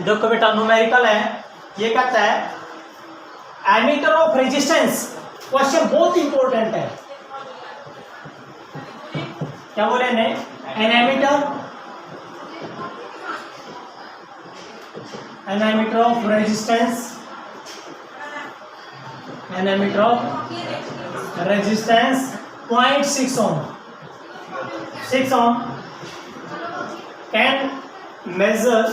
देखो बेटा न्यूमेरिकल है, ये कहता है एमीटर ऑफ रेजिस्टेंस। क्वेश्चन बहुत इंपॉर्टेंट है। क्या बोले ने? An ammeter of resistance, an ammeter of resistance 0.6 ohm, 6 ohm can measure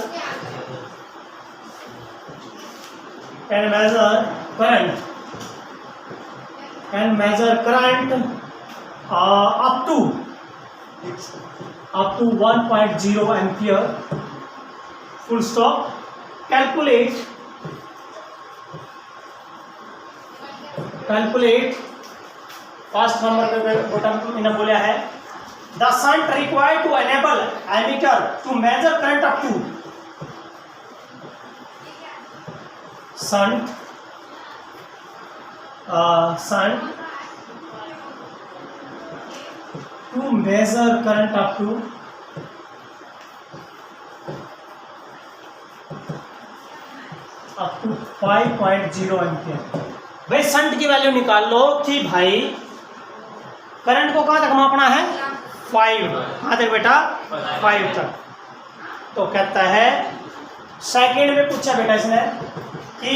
current, up to 1.0 ampere, full stop. Calculate first number पे बटन मैंने बोला है the shunt required to enable ammeter to measure current up to shunt to measure current up to 5.0 ampere. भाई shunt की value निकाल लो कि भाई current को कहां तक मापना है? 5। कहां तक बेटा? 5 तक। तो कहता है सेकंड में पूछा बेटा इसने कि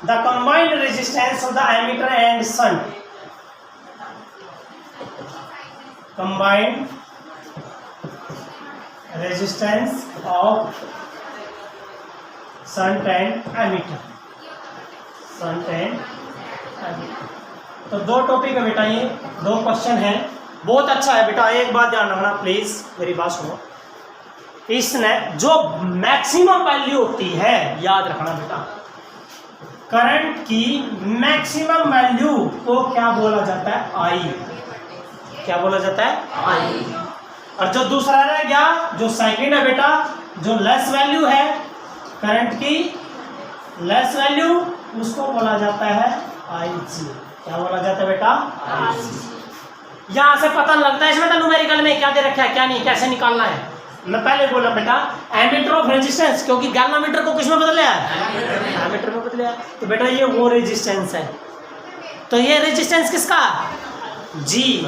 the combined resistance of the ammeter and shunt, combined resistance of shunt and ammeter, तो दो टॉपिक है बेटा, ये 2 क्वेश्चन है। बहुत अच्छा है बेटा, एक बात ध्यान रखना प्लीज, मेरी बात सुनो। इसने जो मैक्सिमम वैल्यू होती है, याद रखना बेटा, करंट की मैक्सिमम वैल्यू को क्या बोला जाता है? आई। क्या बोला जाता है? आई। और जो दूसरा रह गया, जो सेकंड है बेटा, जो लेस वैल्यू है करंट की, लेस वैल्यू, उसको बोला जाता है आई जी। क्या बोला जाता है बेटा? आई जी। यहां से पता लगता है इसमें न्यूमेरिकल में क्या दे रखा है क्या नहीं, कैसे निकालना है। मैं पहले बोला बेटा एमीटर ऑफ रेजिस्टेंस, क्योंकि गैल्वामीटर को किसमें बदला है? एमीटर में बदला है। तो बेटा ये वो रेजिस्टेंस है। तो ये रेजिस्टेंस किसका? जी,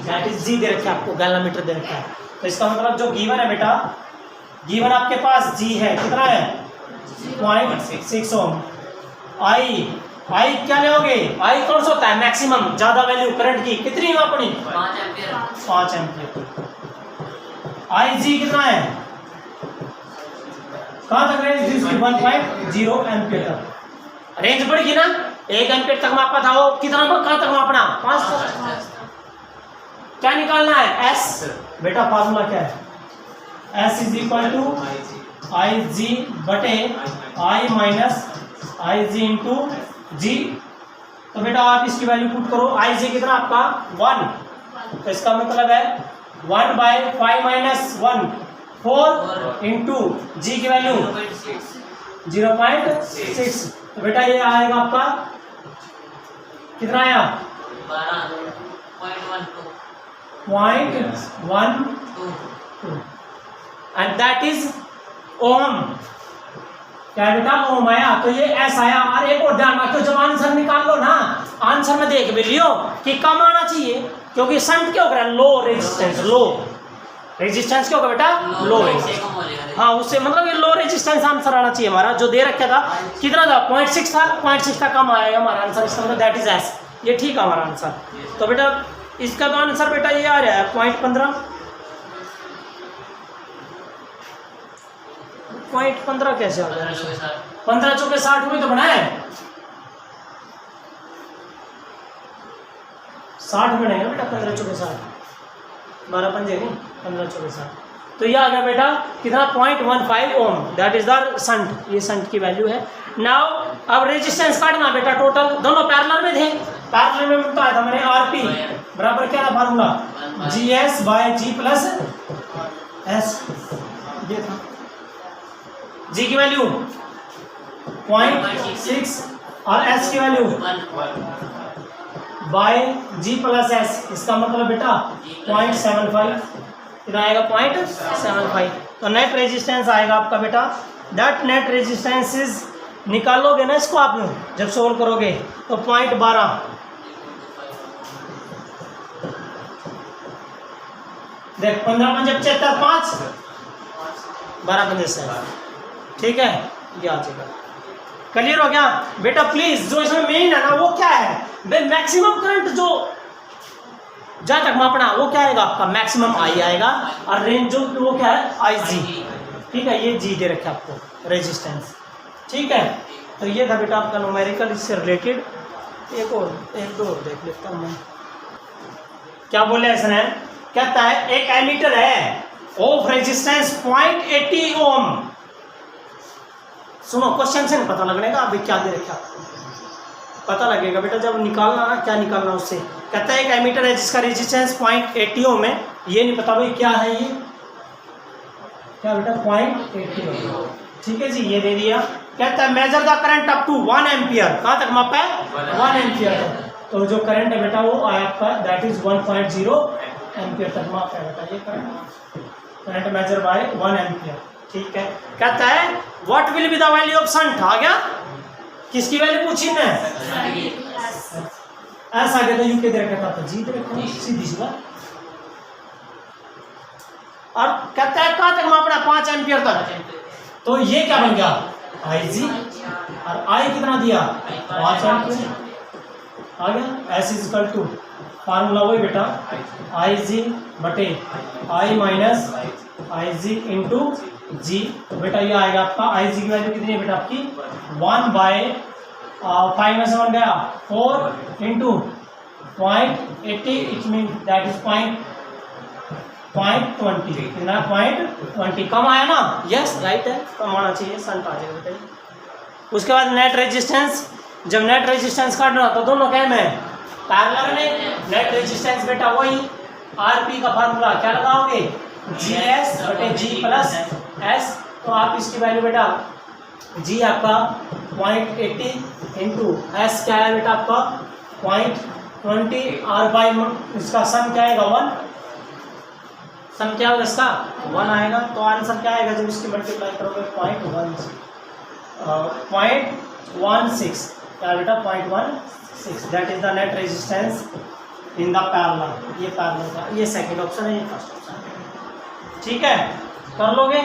दैट इज जी दे रखा है आपको, गैल्वामीटर दे रखा है। तो इसका मतलब जो गिवन है बेटा, गिवन आपके पास जी है, कितना है? 0.6 ओम। आई क्या लोगे? आई कौन सा होता है? मैक्सिमम, ज्यादा वैल्यू करंट की। कितनी मापनी? 5 एम्पियर। आई जी कितना है? कहां तक रेंज? 1.0 एम्पियर तक रेंज बढ़ी ना। 1 एम्पियर तक मापा था वो, कितना कहां तक मापना? 5 तक। क्या निकालना है? एस। बेटा फार्मूला क्या है? एस इज इक्वल टू आई जी बटे आई माइनस आई जी इंटू जी। तो बेटा आप इसकी वैल्यू पुट करो। आई जी कितना आपका? 1। तो इसका मतलब है 1/5 माइनस 1 4 इंटू जी की वैल्यू 0.6। तो बेटा ये आएगा आपका कितना आया? 0.12 एंड दैट इज ओम। क्या है बेटा? ओम आया। तो ये एस आया। और एक और ध्यान रखो, जब आंसर निकाल लो ना, आंसर में देख भी लियो कि कम आना चाहिए, क्योंकि शंट क्या होगा? Low resistance. लो रेजिस्टेंस क्या होगा बेटा? Low resistance. हाँ, उससे मतलब ये लो रेजिस्टेंस आंसर आना चाहिए हमारा। जो दे रखा था कितना था? 0.6 था। 0.6 का कम आएगा हमारा आंसर, इसका मतलब दैट इज एस। ये ठीक है हमारा आंसर। तो बेटा इसका तो आंसर बेटा ये आ रहा है 0.15। 0.15 कैसे आ गया? 15 चौके 60 हुई तो बनाए 60 बनेगा बेटा। 15 चौके 60, 12 पंजे नहीं, 15 चौके 60। तो ये आ गया बेटा कितना? 0.15 ohm. That is the shunt. ये शंट की वैल्यू है। नाउ अब रेजिस्टेंस काटना बेटा। टोटल दोनों पैरेलल में थे। पैरेलल में बताया था मैंने आरपी बराबर क्या था formula? GS by G plus S. ये था जी की वैल्यू 0.6 और एस की value by G plus S. इसका मतलब बेटा 0.75 कितना आएगा? 0.75। तो नेट रेजिस्टेंस आएगा आपका बेटा दैट नेट रेजिस्टेंस इज, निकालोगे ना इसको आप जब सोल्व करोगे तो 0.12, देख 15 पंजे 75, 5 12 पंजे से, ठीक है, ये आ जाएगा। क्लियर हो गया बेटा? प्लीज जो इसमें मेन है ना वो क्या है भाई, मैक्सिमम करंट जो जहां तक मापना वो क्या आएगा आपका, मैक्सिमम आई आएगा, और रेंज जो वो क्या है आई जी, ठीक है, ये जी दे रखे आपको रेजिस्टेंस, ठीक है। तो ये था बेटा आपका न्यूमेरिकल इससे रिलेटेड। एक दो और देख लेता हूँ मैं, क्या बोले इसने, कहता है एक एमीटर है ऑफ रेजिस्टेंस 0.80 ओम। सुनो क्वेश्चन से नहीं पता लगने का अभी क्या दे रखा, पता लगेगा बेटा जब निकालना ना, क्या निकालना उससे। कहता है एक एमीटर है जिसका रेजिस्टेंस 0.80 ओम है, ये नहीं पता भाई क्या है ये, क्या बेटा 0.80 ओम, ठीक है जी, ये दे दिया। कहता है measure the current up to 1 ampere, कहाँ तक मापा है 1 एम्पियर तक, तो जो करंट है बेटा वो आया आपका दैट इज 1.0 एम्पियर तक मापा है बेटा, ये करंट मेजर बाय 1 एम्पियर, ठीक है। कहता है what will be the value of shunt, आ गया, किसकी वैल्यू पूछी ने, ऐसा आगे तो यूके दे रखा था, तो जी दे रखा, सीधी सी बात। और कहता है कहाँ तक मापना 5 एम्पियर तक, तो ये क्या बन गया आई जी, और आई कितना दिया 5 एम्पियर, आ गया। S is equal to formula वही बेटा आई जी बटे आई माइनस आई जी इंटू जी, तो बेटा ये आएगा आपका आई जी की वैल्यू कितनी है बेटा आपकी 1/5 में से 1 गया 4 into 0.80, it mean that is 0.20, कितना 0.20, कम आया ना, यस राइट है, कम आना चाहिए, संट आ जाएगा बेटा। उसके बाद नेट रेजिस्टेंस, जब नेट रेजिस्टेंस काटना तो दोनों क्या में पैरेलल में, नेट रेजिस्टेंस बेटा वही आरपी का फार्मूला क्या लगाओगे जी एस बटे जी प्लस एस, तो आप इसकी वैल्यू बेटा जी आपका 0.80 इंटू एस क्या है बेटा आपका 0.20, आर बाई इसका सम क्या आएगा 1, सम क्या होगा इसका 1 आएगा, तो आंसर क्या आएगा जब इसकी मल्टीप्लाई करोगे 0.16 क्या बेटा 0.16, that is the net resistance in the parallel, ये पैरेलल का, ये सेकंड ऑप्शन है, ये फर्स्ट ऑप्शन है, ठीक है, कर लोगे।